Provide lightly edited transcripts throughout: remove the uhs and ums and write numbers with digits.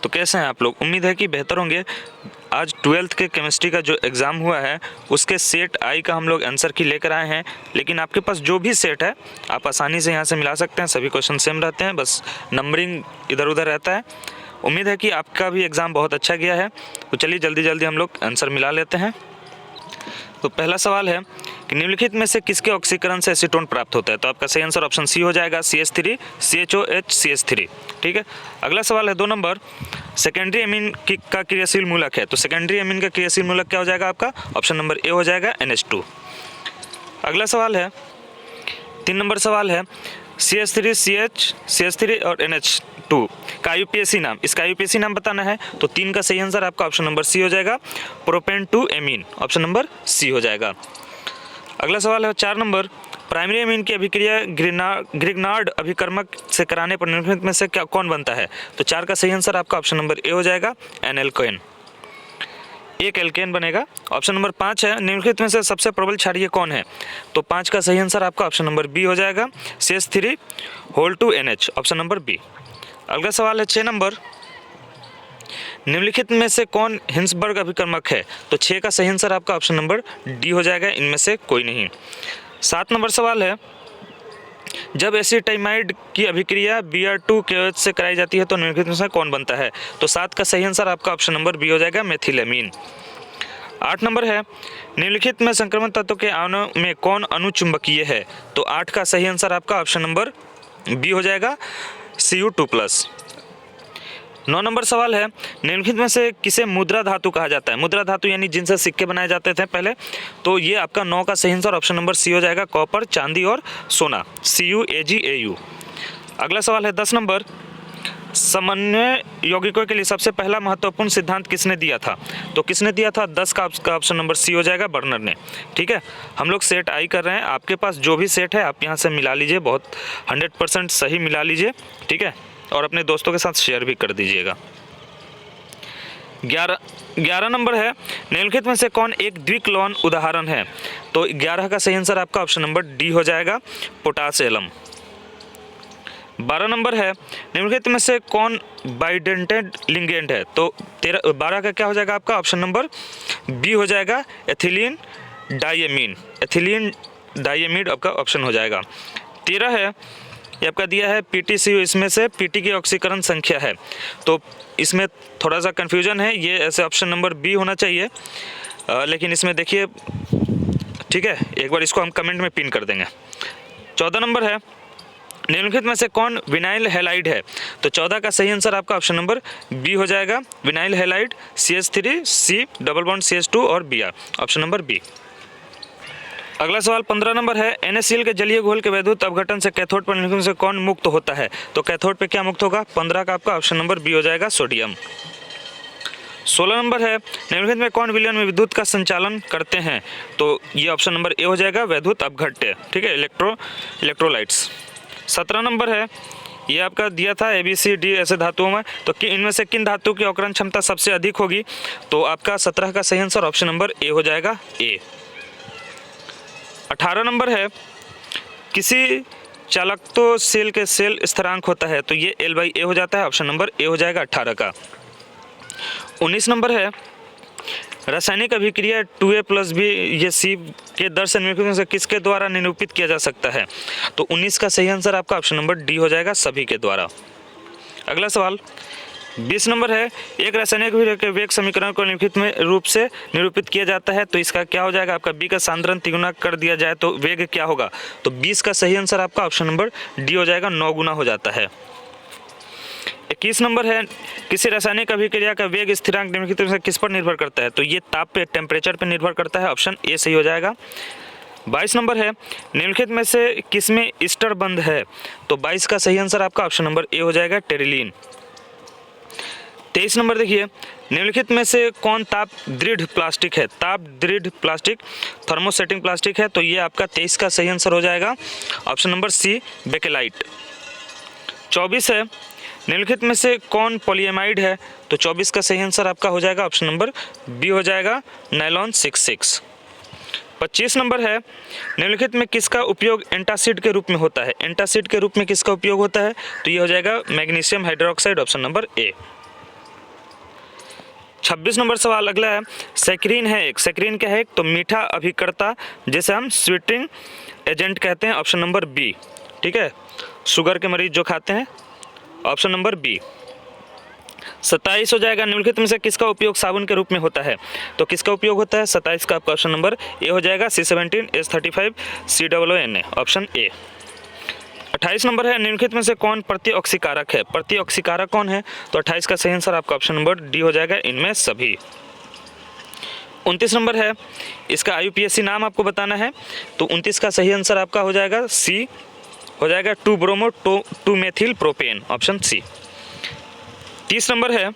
तो कैसे हैं आप लोग? उम्मीद है कि बेहतर होंगे। आज 12th के केमिस्ट्री का जो एग्ज़ाम हुआ है उसके सेट आई का हम लोग आंसर की लेकर आए हैं। लेकिन आपके पास जो भी सेट है आप आसानी से यहाँ से मिला सकते हैं। सभी क्वेश्चन सेम रहते हैं, बस नंबरिंग इधर उधर रहता है। उम्मीद है कि आपका भी एग्ज़ाम बहुत अच्छा गया है। तो चलिए जल्दी जल्दी हम लोग आंसर मिला लेते हैं। तो पहला सवाल है कि निम्नलिखित में से किसके ऑक्सीकरण से एसीटोन प्राप्त होता है? तो आपका सही आंसर ऑप्शन सी हो जाएगा, CH3 CHOH CH3। ठीक है। अगला सवाल है 2 नंबर, सेकेंडरी एमीन का क्रियाशील मूलक है। तो सेकेंडरी एमीन का क्रियाशील मूलक क्या हो जाएगा आपका? ऑप्शन नंबर ए हो जाएगा, NH2। अगला सवाल है 3 नंबर सवाल है CH3 CH3 और NH2 का यूपीएससी नाम, इसका यूपीएससी नाम बताना है। तो 3 का सही आंसर आपका ऑप्शन नंबर सी हो जाएगा, propane 2 amine, option number C हो जाएगा। अगला सवाल है 4 नंबर, प्राइमरी एमीन की अभिक्रिया ग्रिग्नार्ड अभिकर्मक से कराने पर निम्नलिखित में से क्या कौन बनता है? तो 4 का सही आंसर आपका ऑप्शन नंबर ए हो जाएगा, एनएल्केन, एक एल्केन बनेगा। ऑप्शन नंबर 5 है निम्नलिखित में से सबसे प्रबल क्षारीय कौन है? तो 5 का सही आंसर आपका ऑप्शन नंबर बी हो जाएगा, CH3 ऑप्शन नंबर बी। अगला सवाल है 6 नंबर, निम्नलिखित में से कौन हिंसबर्ग अभिकर्मक है? तो 6 का सही आंसर आपका ऑप्शन नंबर डी हो जाएगा, इनमें से कोई नहीं। 7 नंबर सवाल है, जब एसिटाइमाइड की अभिक्रिया Br2KOH से कराई जाती है तो निम्नलिखित में से कौन बनता है? तो 7 का सही आंसर आपका ऑप्शन नंबर बी हो जाएगा, मेथिलेमीन। 8 नंबर है, निम्नलिखित में संक्रमण तत्व के आणु में कौन अनुचुंबकीय है? तो 8 का सही आंसर आपका ऑप्शन नंबर बी हो जाएगा, Cu2+। 9 नंबर सवाल है, निम्नलिखित में से किसे मुद्रा धातु कहा जाता है? मुद्रा धातु यानी जिनसे सिक्के बनाए जाते थे पहले। तो ये आपका 9 का सही आंसर ऑप्शन नंबर सी हो जाएगा, कॉपर, चांदी और सोना, CuAgAu। अगला सवाल है 10 नंबर, समन्वय यौगिकों के लिए सबसे पहला महत्वपूर्ण सिद्धांत किसने दिया था? तो किसने दिया था? 10 का ऑप्शन नंबर सी हो जाएगा, बर्नर ने। ठीक है। हम लोग सेट आई कर रहे हैं, आपके पास जो भी सेट है आप यहाँ से मिला लीजिए, बहुत 100% सही मिला लीजिए। ठीक है, और अपने दोस्तों के साथ शेयर भी कर दीजिएगा। 11 नंबर है, निम्नलिखित में से कौन एक द्विक्लोन उदाहरण है? तो 11 का सही आंसर आपका ऑप्शन नंबर डी हो जाएगा, पोटास एलम। 12 नंबर है, निम्नलिखित में से कौन बाइडेंटेड लिगेंड है? तो 12 का क्या हो जाएगा आपका ऑप्शन नंबर बी हो जाएगा, एथिलीन डाइएमीन, एथिलीन डाइएमीड आपका ऑप्शन हो जाएगा। 13 है, ये आपका दिया है PTCU, इसमें से PT की ऑक्सीकरण संख्या है। तो इसमें थोड़ा सा कन्फ्यूजन है, ये ऐसे ऑप्शन नंबर बी होना चाहिए, लेकिन इसमें देखिए। ठीक है, एक बार इसको हम कमेंट में पिन कर देंगे। 14 नंबर है, निम्नलिखित में से कौन विनाइल हैलाइड है? तो 14 का सही आंसर आपका ऑप्शन नंबर बी हो जाएगा, vinyl halide, CH3 C double bond CH2 और Br, ऑप्शन नंबर बी। अगला सवाल 15 नंबर है, NaCl के जलीय घोल के वैद्युत अपघटन से कैथोड पर निम्नलिखित में से कौन मुक्त होता है? तो कैथोड पे क्या मुक्त होगा? 15 का आपका ऑप्शन नंबर बी हो जाएगा, सोडियम। 16 नंबर है, निम्नलिखित में कौन विलयन में विद्युत का संचालन करते हैं? तो ये ऑप्शन नंबर ए हो जाएगा, वैद्युत अपघट्य। ठीक है, इलेक्ट्रोलाइट्स। 17 नंबर है, ये आपका दिया था ABCD ऐसे धातुओं में, तो इनमें से किन धातु की अवकरण क्षमता सबसे अधिक होगी? तो आपका 17 का सही आंसर ऑप्शन नंबर ए हो जाएगा, ए। 18 नंबर है, किसी चालकत्व सेल के सेल स्थिरांक होता है? तो ये L/A हो जाता है, ऑप्शन नंबर ए हो जाएगा 18 का। 19 नंबर है, रासायनिक अभिक्रिया 2A+B ये C के दर से निम्नलिखित में से किसके द्वारा निरूपित किया जा सकता है? तो 19 का सही आंसर आपका ऑप्शन नंबर डी हो जाएगा, सभी के द्वारा। अगला सवाल 20 नंबर है, एक रासायनिक अभिक्रिया के वेग समीकरण को निम्नलिखित में रूप से निरूपित किया जाता है। तो इसका क्या हो जाएगा आपका? बी का सांद्रण तिगुना कर दिया जाए तो वेग क्या होगा? तो 20 का सही आंसर आपका ऑप्शन नंबर डी हो जाएगा, 9 गुना हो जाता है। 21 नंबर है, किसी रासायनिक अभिक्रिया का वेग स्थिरांक निम्नलिखित में से किस पर निर्भर करता है? तो ये ताप पे, टेम्परेचर पे निर्भर करता है, ऑप्शन ए सही हो जाएगा। 22 नंबर है, निम्नलिखित में से किसमें ईस्टर बंध है? तो 22 का सही आंसर आपका ऑप्शन नंबर ए हो जाएगा, टेरिलीन। 23 नंबर देखिए, निम्नलिखित में से कौन ताप दृढ़ प्लास्टिक है? ताप दृढ़ प्लास्टिक थर्मोसेटिंग प्लास्टिक है। तो ये आपका 23 का सही आंसर हो जाएगा, ऑप्शन नंबर सी, बेकेलाइट। 24 है, निम्नलिखित में से कौन पॉलीएमाइड है? तो 24 का सही आंसर आपका हो जाएगा ऑप्शन नंबर बी हो जाएगा, नायलॉन 66। 25 नंबर है, निम्नलिखित में किसका उपयोग एंटासिड के रूप में होता है? एंटासिड के रूप में किसका उपयोग होता है? तो ये हो जाएगा magnesium hydroxide, option number A. 26 number सवाल अगला है, सैकरीन है एक, सैकरीन क्या है एक, तो मीठा अभिकर्ता जिसे हम स्वीटिंग एजेंट कहते हैं, ऑप्शन नंबर बी। ठीक है, शुगर के मरीज जो खाते हैं, ऑप्शन नंबर बी। 27 हो जाएगा, निम्नलिखित में से किसका उपयोग साबुन के रूप में होता है, तो किसका उपयोग होता है 27 का आपका ऑप्शन नंबर ए हो जाएगा, C17 H35 COONA, option A. 28 number है, निम्नलिखित में से कौन प्रतिऑक्सीकारक है, प्रतिऑक्सीकारक कौन है, तो 28 का सही आंसर आपका ऑप्शन नंबर डी हो जाएगा, इनमें सभी। 29 नंबर है, इसका IUPAC नाम आपको बताना है, तो 29 का सही आंसर आपका हो जाएगा सी, हो जाएगा 2-ब्रोमो 2-मेथिल प्रोपेन, ऑप्शन सी। 30 नंबर है,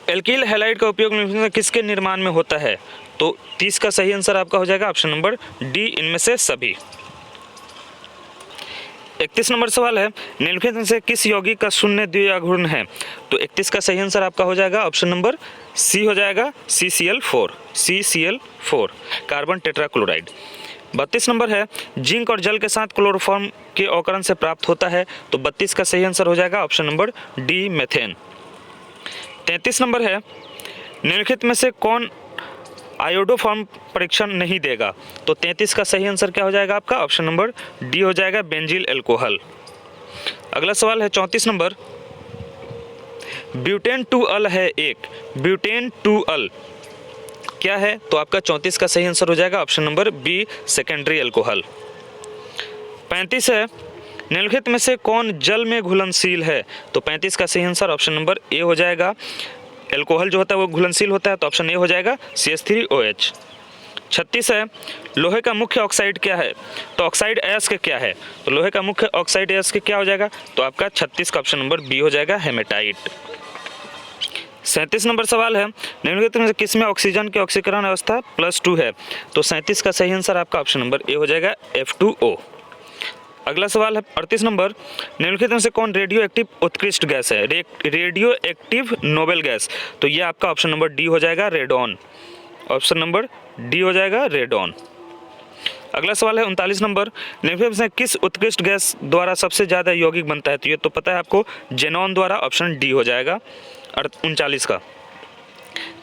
एल्किल हैलाइड का उपयोग किसके निर्माण में होता है, तो 30 का सही आंसर आपका हो जाएगा ऑप्शन नंबर डी, इनमें से सभी। 31 नंबर सवाल है, निम्नलिखित में से किस यौगिक का शून्य द्विआघूर्ण है, तो 31 का सही आंसर आपका हो जाएगा ऑप्शन नंबर सी हो जाएगा, CCl4, कार्बन टेट्राक्लोराइड। 32 नंबर है, जिंक और जल के साथ क्लोरोफॉर्म के अवकरण से प्राप्त होता है, तो 32 का सही आंसर हो जाएगा option number D, methane. 33 number है, निम्नलिखित में से कौन आयोडोफॉर्म परीक्षण नहीं देगा, तो 33 का सही आंसर क्या हो जाएगा आपका ऑप्शन नंबर डी हो जाएगा, बेंजील अल्कोहल। अगला सवाल है 34 नंबर, ब्यूटेन 2 अल है एक, ब्यूटेन 2 अल क्या है, तो आपका 34 का सही आंसर हो जाएगा option number B, secondary alcohol. 35 है, निम्नलिखित में से कौन जल में घुलनशील है, तो 35 का सही आंसर ऑप्शन नंबर ए हो जाएगा, अल्कोहल जो होता है वो घुलनशील होता है, तो ऑप्शन ए हो जाएगा CH3OH। 36 है, लोहे का मुख्य ऑक्साइड क्या है, तो ऑक्साइड अयस्क क्या है, तो लोहे का मुख्य ऑक्साइड अयस्क क्या हो जाएगा, तो आपका 36 का ऑप्शन नंबर बी हो जाएगा, हेमेटाइट। 37 नंबर सवाल है, निम्नलिखित में से किसमें ऑक्सीजन की ऑक्सीकरण अवस्था +2 है, तो 37 का सही आंसर आपका ऑप्शन नंबर ए हो जाएगा, F2O। अगला सवाल है 38 नंबर, निम्नलिखित में से कौन रेडियो एक्टिव उत्कृष्ट गैस है, रेडियो एक्टिव नोबेल गैस, तो ये आपका ऑप्शन नंबर डी हो जाएगा, रेडॉन, ऑप्शन नंबर डी हो जाएगा, रेडॉन। अगला सवाल है 39 नंबर, निम्नलिखित में से किस उत्कृष्ट गैस द्वारा सबसे ज़्यादा यौगिक बनता है, तो ये तो पता है आपको, जेनॉन द्वारा, ऑप्शन डी हो जाएगा 39 का।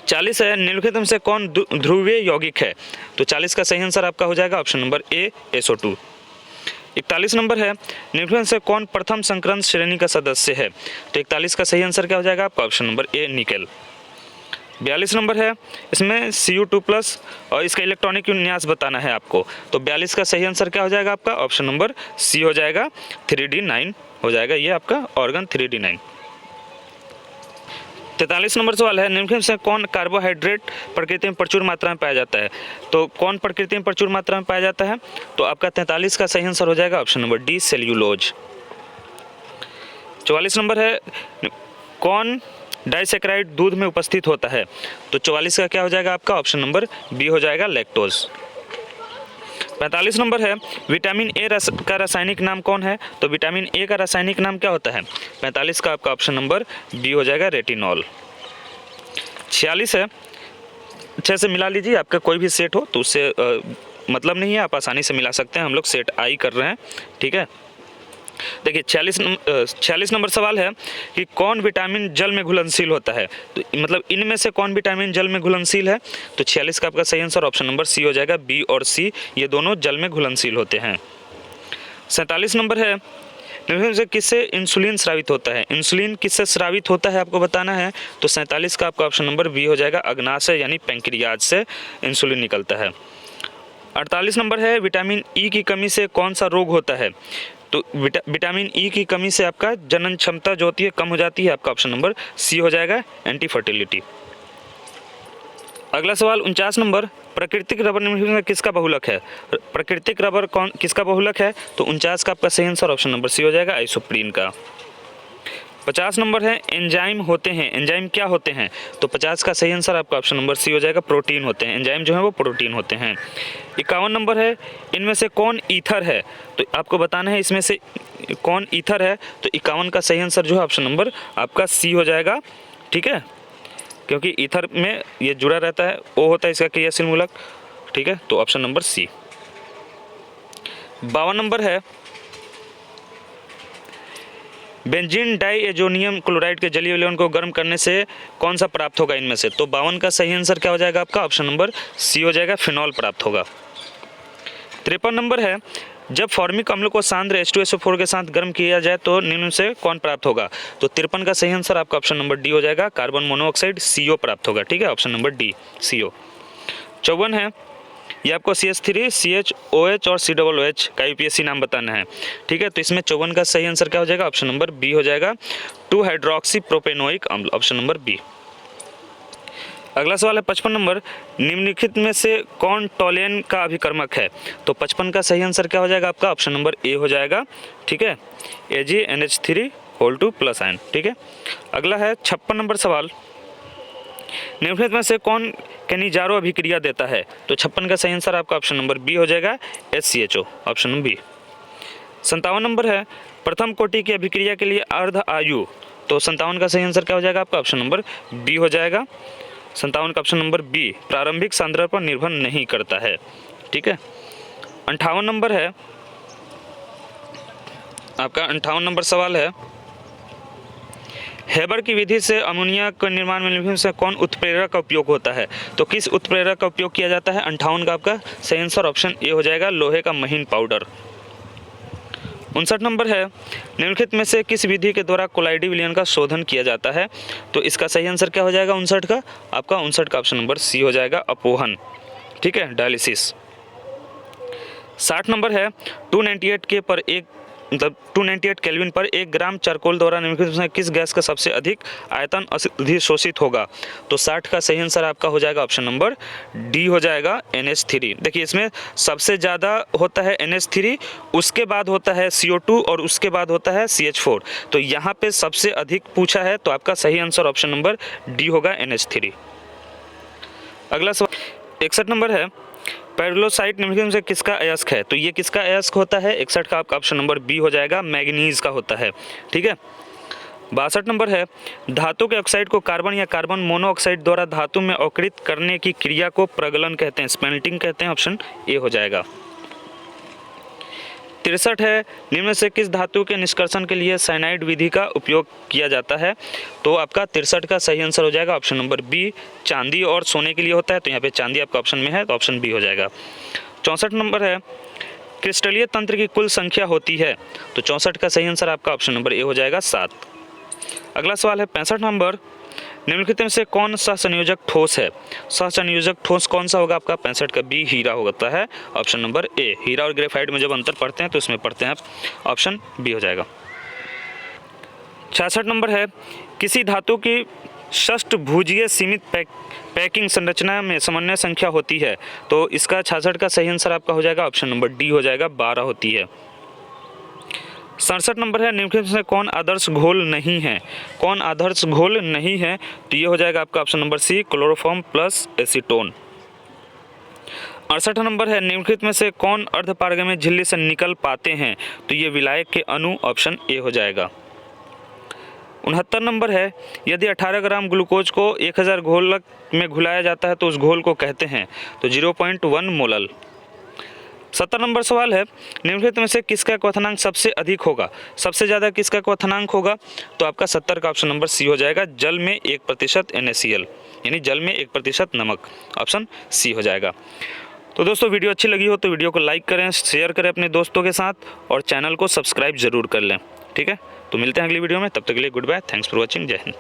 40 है, निम्नलिखित में से कौन ध्रुवीय यौगिक है, तो 40 का सही आंसर आपका हो जाएगा option number A, SO2। 41 number है, निम्नलिखित से कौन प्रथम संकरण श्रेणी का सदस्य है, तो 41 का सही आंसर क्या हो जाएगा आपका option number A, nickel. 42 number है, इसमें Cu2+ और इसका इलेक्ट्रॉनिक विन्यास बताना है आपको, तो 42 का सही आंसर क्या हो जाएगा आपका ऑप्शन नंबर सी हो जाएगा, 3D9 हो जाएगा, ये आपका ऑर्गन 3D9। 43 नंबर सवाल है, निम्नलिखित से कौन कार्बोहाइड्रेट प्रकृति में प्रचुर मात्रा में पाया जाता है, तो कौन प्रकृति में प्रचुर मात्रा में पाया जाता है, तो आपका 43 का सही आंसर हो जाएगा option number D, cellulose. 44 number है, कौन डाइसैकेराइड दूध में उपस्थित होता है, तो 44 का क्या हो जाएगा आपका ऑप्शन नंबर बी हो जाएगा, लैक्टोज। 45 नंबर है, विटामिन ए का रासायनिक नाम कौन है, तो विटामिन ए का रासायनिक नाम क्या होता है, 45 का आपका ऑप्शन नंबर बी हो जाएगा, रेटिनॉल। 46 है, अच्छे से मिला लीजिए, आपका कोई भी सेट हो तो उससे मतलब नहीं है, आप आसानी से मिला सकते हैं, हम लोग सेट आई कर रहे हैं, ठीक है। देखिए 46 नंबर सवाल है कि कौन विटामिन जल में घुलनशील होता है, तो मतलब इनमें से कौन विटामिन जल में घुलनशील है, तो 46 का आपका सही आंसर ऑप्शन नंबर सी हो जाएगा, बी और सी ये दोनों जल में घुलनशील होते हैं। 47 नंबर है, निम्नलिखित से किससे इंसुलिन स्रावित होता है, इंसुलिन किससे स्रावित होता है आपको बताना है, तो 47 का आपका ऑप्शन नंबर बी हो जाएगा, अग्नाशय यानी पैंक्रियाज से इंसुलिन निकलता है। 48 नंबर है, विटामिन ई की कमी से कौन सा रोग होता है, तो विटामिन ई की कमी से आपका जनन क्षमता जो होती है कम हो जाती है, आपका ऑप्शन नंबर सी हो जाएगा, एंटी फर्टिलिटी। अगला सवाल 49 नंबर, प्राकृतिक रबर निम्नलिखित में किसका बहुलक है, प्राकृतिक रबर कौन किसका बहुलक है, तो 49 का आपका सही आंसर ऑप्शन नंबर सी हो जाएगा, आइसोप्रीन का। 50 नंबर है, एंजाइम होते हैं, एंजाइम क्या होते हैं, तो 50 का सही आंसर आपका ऑप्शन नंबर सी हो जाएगा, प्रोटीन होते हैं, एंजाइम जो है वो प्रोटीन होते हैं। 51 नंबर है, इनमें से कौन ईथर है, तो आपको बताना है इसमें से कौन ईथर है, तो 51 का सही आंसर जो है ऑप्शन नंबर आपका सी हो जाएगा, ठीक है, क्योंकि ईथर में ये जुड़ा रहता है, वो होता है इसका क्रियाशील मूलक, ठीक है, तो ऑप्शन नंबर सी। 52 नंबर है, बेंजीन डाइएजोनियम क्लोराइड के जलीय विलयन को गर्म करने से कौन सा प्राप्त होगा इनमें से? तो 52 का सही आंसर क्या हो जाएगा आपका? ऑप्शन नंबर सी हो जाएगा, फिनॉल प्राप्त होगा। 53 नंबर है, जब फॉर्मिक अम्ल को सांद्र H2SO4 के साथ गर्म किया जाए तो निम्न से कौन प्राप्त होगा? तो 53 का सही आंसर आपका ऑप्शन नंबर डी हो जाएगा, कार्बन मोनोऑक्साइड CO प्राप्त होगा। ठीक है, ऑप्शन नंबर डी CO। 54 है, ये आपको CH3 CHOH और COOH का UPSC नाम बताना है। ठीक है, तो इसमें 54 का सही आंसर क्या हो जाएगा? ऑप्शन नंबर बी हो जाएगा, 2 हाइड्रोक्सी प्रोपेनोइक अम्ल, ऑप्शन नंबर बी। अगला सवाल है 55 नंबर, निम्नलिखित में से कौन टोलेन का अभिकर्मक है? तो 55 का सही आंसर क्या हो जाएगा आपका? ऑप्शन नंबर ए हो जाएगा। ठीक है, AgNH3 प्लस आयन। ठीक है, अगला है 56 नंबर सवाल, निम्नलिखित में से कौन कैनिजारो अभिक्रिया देता है? तो 56 का सही आंसर आपका ऑप्शन नंबर बी हो जाएगा, HCHO, option number B. 57 number है, प्रथम कोटि की अभिक्रिया के लिए अर्ध आयु, तो 57 का सही आंसर क्या हो जाएगा आपका? ऑप्शन नंबर बी हो जाएगा, 57 का ऑप्शन नंबर बी, प्रारंभिक सांद्रता पर निर्भर नहीं करता है। ठीक है, 58 नंबर है आपका, 58 नंबर सवाल है, हेबर की विधि से अमोनिया के निर्माण में निम्नलिखित से कौन उत्प्रेरक का उपयोग होता है? तो किस उत्प्रेरक का उपयोग किया जाता है? 58 का आपका सही आंसर ऑप्शन ए हो जाएगा, लोहे का महीन पाउडर। 59 नंबर है, निम्नलिखित में से किस विधि के द्वारा कोलाइडी विलयन का शोधन किया जाता है? तो इसका सही आंसर क्या हो जाएगा 59 का? आपका 59 का ऑप्शन नंबर सी हो जाएगा, अपोहन। ठीक है, डायलिसिस। 60 नंबर है, 298 केल्विन पर 1 ग्राम चारकोल द्वारा निम्नलिखित में किस गैस का सबसे अधिक आयतन अधिशोषित होगा? तो 60 का सही आंसर आपका हो जाएगा ऑप्शन नंबर डी हो जाएगा, NH3। देखिए इसमें सबसे ज़्यादा होता है NH3, उसके बाद होता है CO2 और उसके बाद होता है CH4। तो यहाँ पे सबसे अधिक पूछा है, तो आपका सही आंसर ऑप्शन नंबर डी होगा, NH3। अगला सवाल 61 नंबर है, पेरिलोसाइट निम्नलिखित में से किसका अयस्क है? तो ये किसका अयस्क होता है? 61 का आपका ऑप्शन नंबर बी हो जाएगा, मैग्नीज का होता है। ठीक है, 62 नंबर है, धातु के ऑक्साइड को कार्बन या कार्बन मोनोऑक्साइड द्वारा धातु में अवकृत करने की क्रिया को प्रगलन कहते हैं, स्मेल्टिंग कहते हैं, ऑप्शन ए हो जाएगा। 63 है, निम्न से किस धातु के निष्कर्षण के लिए साइनाइड विधि का उपयोग किया जाता है? तो आपका 63 का सही आंसर हो जाएगा ऑप्शन नंबर बी, चांदी और सोने के लिए होता है, तो यहाँ पे चांदी आपका ऑप्शन में है, तो ऑप्शन बी हो जाएगा। 64 नंबर है, क्रिस्टलीय तंत्र की कुल संख्या होती है? तो 64 का सही आंसर आपका ऑप्शन नंबर ए हो जाएगा, 7। अगला सवाल है 65 नंबर, निम्नलिखित में से कौन सा संयोजक ठोस है? सहसंयोजक ठोस कौन सा होगा आपका? 65 का बी, हीरा होता है, ऑप्शन नंबर ए। हीरा और ग्रेफाइट में जब अंतर पढ़ते हैं तो इसमें पढ़ते हैं आप, ऑप्शन बी हो जाएगा। 66 नंबर है, किसी धातु की षष्ठभुजीय सीमित पैकिंग संरचना में समन्वय संख्या होती है? तो इसका 66 का सही आंसर आपका हो जाएगा, ऑप्शन नंबर डी हो जाएगा, 12 होती है। 67 नंबर है, निम्नलिखित में कौन आदर्श घोल नहीं है? कौन आदर्श घोल नहीं है? तो ये हो जाएगा आपका option number C, chloroform plus acetone. 68 number है, निम्नलिखित में से कौन अर्धपारगम्य झिल्ली से निकल पाते हैं? तो ये विलायक के अणु, ऑप्शन ए हो जाएगा। 69 नंबर है, यदि 18 ग्राम ग्लूकोज को 1000 घोलक में घुलाया जाता है तो उस घोल को कहते हैं? तो 0.1 मोलल। 70 नंबर सवाल है, निम्नलिखित में से किसका क्वथनांक सबसे अधिक होगा? सबसे ज़्यादा किसका क्वथनांक होगा? तो आपका 70 का ऑप्शन नंबर सी हो जाएगा, जल में 1% NaCl, यानी जल में 1% नमक, ऑप्शन सी हो जाएगा। तो दोस्तों वीडियो अच्छी लगी हो तो वीडियो को लाइक करें, शेयर करें अपने दोस्तों के साथ और चैनल को सब्सक्राइब जरूर कर लें। ठीक है, तो मिलते हैं अगली वीडियो में, तब तक के लिए good bye, thanks for watching, जय हिंद।